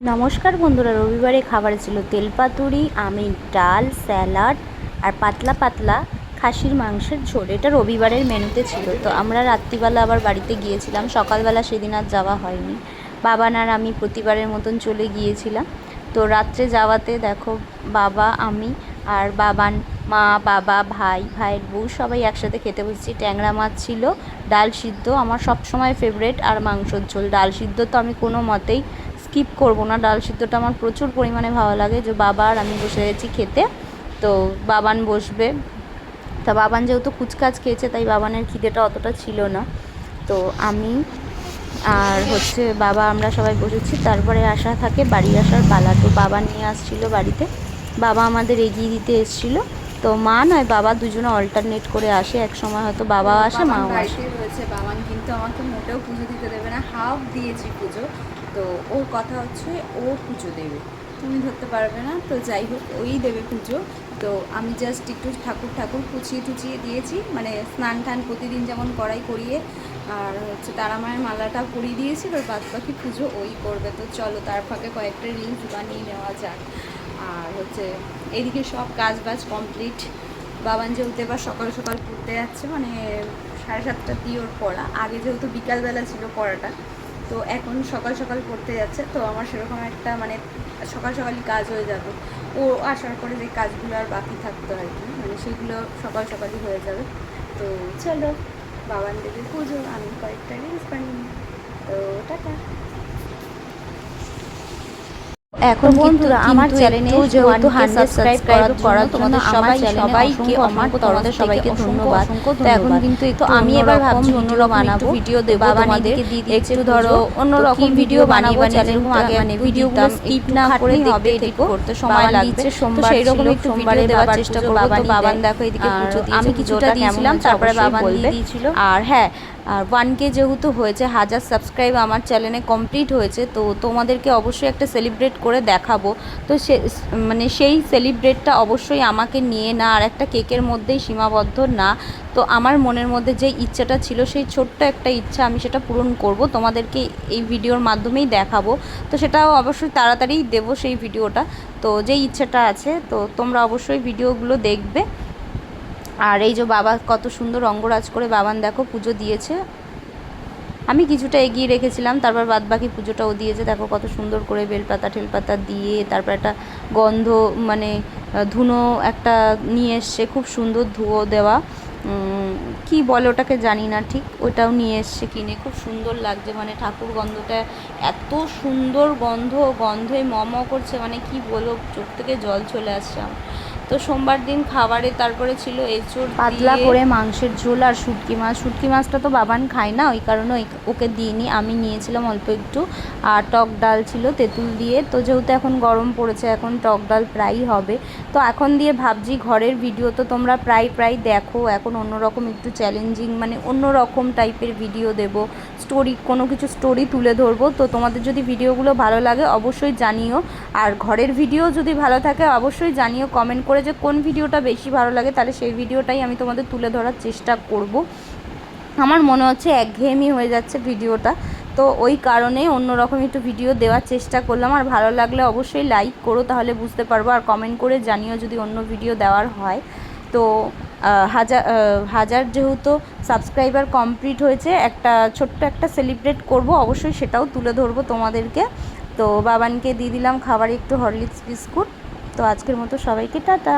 নমস্কার বন্ধুরা, রবিবারে খাবারে ছিল তেল পাতুরি, আমের ডাল, স্যালাড আর পাতলা পাতলা খাসির মাংসের ঝোল। এটা রবিবারের মেনুতে ছিল। তো আমরা রাত্রিবেলা আবার বাড়িতে গিয়েছিলাম, সকালবেলা সেদিন আর যাওয়া হয়নি। বাবান আর আমি প্রতিবারের মতন চলে গিয়েছিলাম। তো রাত্রে যাওয়াতে দেখো বাবা, আমি আর বাবান, মা, বাবা, ভাইয়ের বউ সবাই একসাথে খেতে বসেছি। ট্যাংরা মাছ ছিল, ডাল সিদ্ধ আমার সব সময় ফেভারেট, আর মাংসর ঝোল। ডাল সিদ্ধ তো আমি কোনো মতেই স্কিপ করবো না, ডাল সিদ্ধটা আমার প্রচুর পরিমাণে ভালো লাগে। যে বাবা আর আমি বসে গেছি খেতে, তো বাবান বসবে। তা বাবান যেহেতু কুচকাচ খেয়েছে তাই বাবানের খিদেটা অতটা ছিল না। তো আমি আর বাবা আমরা সবাই বসেছি। তারপরে আসা থাকে বাড়ি আসার পালা। তো বাবা নিয়ে আসছিল বাড়িতে, বাবা আমাদের এগিয়ে দিতে এসেছিলো। তো মা নয় বাবা দুজনে অল্টারনেট করে আসে, এক সময় হয়তো বাবা আসে মাও আসে। রয়েছে বাবান কিন্তু আমাকে মোটেও পুজো দিতে দেবে না, হাফ দিয়েছি পুজো। তো ওর কথা হচ্ছে ও পুজো দেবে, তুমি ধরতে পারবে না। তো যাই হোক ওই দেবে পুজো। তো আমি জাস্ট একটু ঠাকুর কুচিয়ে দিয়েছি, মানে স্নান টান প্রতিদিন যেমন করিয়ে, আর তারা মায়ের মালাটা পরিয়ে দিয়েছি। তো বাদ বাকি পুজো ওই করবে। তো চলো তার ফাঁকে কয়েকটা রিলস বানিয়ে নেওয়া যাক। আর এদিকে সব কাজ বাজ কমপ্লিট। বাবান যেহেতু এবার সকাল সকাল পড়তে যাচ্ছে, মানে 7:30 দিয়ে ওর পড়া। আগে যেহেতু বিকালবেলা ছিল পড়াটা, তো এখন সকাল সকাল পড়তে যাচ্ছে। তো আমার সেরকম একটা মানে সকাল সকালই কাজ হয়ে যাবে। ও আসার পরে যে কাজগুলো আর বাকি থাকতো আর কি, মানে সেগুলো সকাল সকালই হয়ে যাবে। তো চলো বাবান দেবে পুজো, আমি কয়েকটা রিলস বানিয়ে। তো টাটা। এখন বন্ধুরা আমার চ্যানেলে যেহেতু 100 সাবস্ক্রাইব করার জন্য তোমাদের সবাইকে আমার তোমাদের সবাইকে ধন্যবাদ। তো এখন কিন্তু তো আমি এবার ভাবছি অন্যরকম বানাবো ভিডিও দেব, তোমাদের একটু ধরো অন্যরকম ভিডিও বানাবো। চ্যানেল আগে মানে ভিডিওগুলো স্কিপ না করে দেখতে এডিট করতে সময় লাগবে। তো সেই রকম একটু ভিডিও দেওয়ার চেষ্টা করব। তো বাবান দেখো এদিকে পুজো দিয়েছে, আমি কিছুটা দিয়েছিলাম, তারপরে বাবান দিয়ে দিয়েছিল। আর হ্যাঁ, আর 1K যেহেতু হয়েছে, 1000 সাবস্ক্রাইব আমার চ্যানেলে কমপ্লিট হয়েছে, তো তোমাদেরকে অবশ্যই একটা সেলিব্রেট করে দেখাবো। তো মানে সেই সেলিব্রেটটা অবশ্যই আমাকে নিয়ে না, আর একটা কেকের মধ্যেই সীমাবদ্ধ না। তো আমার মনের মধ্যে যে ইচ্ছাটা ছিল, সেই ছোট্ট একটা ইচ্ছা, আমি সেটা পূরণ করব, তোমাদেরকে এই ভিডিওর মাধ্যমেই দেখাবো। তো সেটাও অবশ্যই তাড়াতাড়িই দেবো সেই ভিডিওটা। তো যেই ইচ্ছাটা আছে, তো তোমরা অবশ্যই ভিডিওগুলো দেখবে। আর এই যে বাবা কত সুন্দর রঙ্গরাজ করে বাবান দেখো পুজো দিয়েছে। আমি কিছুটা এগিয়ে রেখেছিলাম, তারপর বাদ বাকি পুজোটাও দিয়েছে। দেখো কত সুন্দর করে বেলপাতা ঠেলপাতা দিয়ে, তারপর একটা গন্ধ মানে ধুনো একটা নিয়ে এসছে, খুব সুন্দর ধুয়ো দেওয়া, কি বলে ওটাকে জানি না ঠিক, ওটাও নিয়ে এসছে কিনে। খুব সুন্দর লাগছে, মানে ঠাকুর গন্ধটা এত সুন্দর গন্ধে ম করছে, মানে কি বলবো, চোখ থেকে জল চলে আসছে আমার। তো সোমবার দিন খাবারে তারপরে ছিল এঁচোড় পাতলা করে মাংসের ঝোল আর শুটকি মাছটা তো বাবান খায় না, ওই কারণে ওকে দিইনি, আমি নিয়েছিলাম অল্প একটু। আর টক ডাল ছিল তেঁতুল দিয়ে। তো যেহেতু এখন গরম পড়েছে, এখন টক ডাল প্রায়ই হবে। তো এখন দিয়ে ভাবছি ঘরের ভিডিও তো তোমরা প্রায় দেখো, এখন অন্যরকম একটু চ্যালেঞ্জিং মানে অন্যরকম টাইপের ভিডিও দেব, কোনো কিছু স্টোরি তুলে ধরবো। তো তোমাদের যদি ভিডিওগুলো ভালো লাগে অবশ্যই জানিও, আর ঘরের ভিডিও যদি ভালো থাকে অবশ্যই জানিও কমেন্ট করে যে কোন ভিডিওটা বেশি ভালো লাগে, তাহলে সেই ভিডিওটাই আমি তোমাদের তুলে ধরার চেষ্টা করব। আমার মনে হচ্ছে একঘেয়েমি হয়ে যাচ্ছে ভিডিওটা, তো ওই কারণে অন্যরকম একটু ভিডিও দেওয়ার চেষ্টা করলাম। আর ভালো লাগলে অবশ্যই লাইক করো, তাহলে বুঝতে পারবো, আর কমেন্ট করে জানিও যদি অন্য ভিডিও দেওয়ার হয়। তো হাজার যেহেতু সাবস্ক্রাইবার কমপ্লিট হয়েছে, ছোট্ট একটা সেলিব্রেট করব, অবশ্যই সেটাও তুলে ধরবো তোমাদেরকে। তো বাবানকে দিয়ে দিলাম খাবারে একটু হরলিক্স বিস্কুট। তো আজকের মতো সবাইকে টাটা।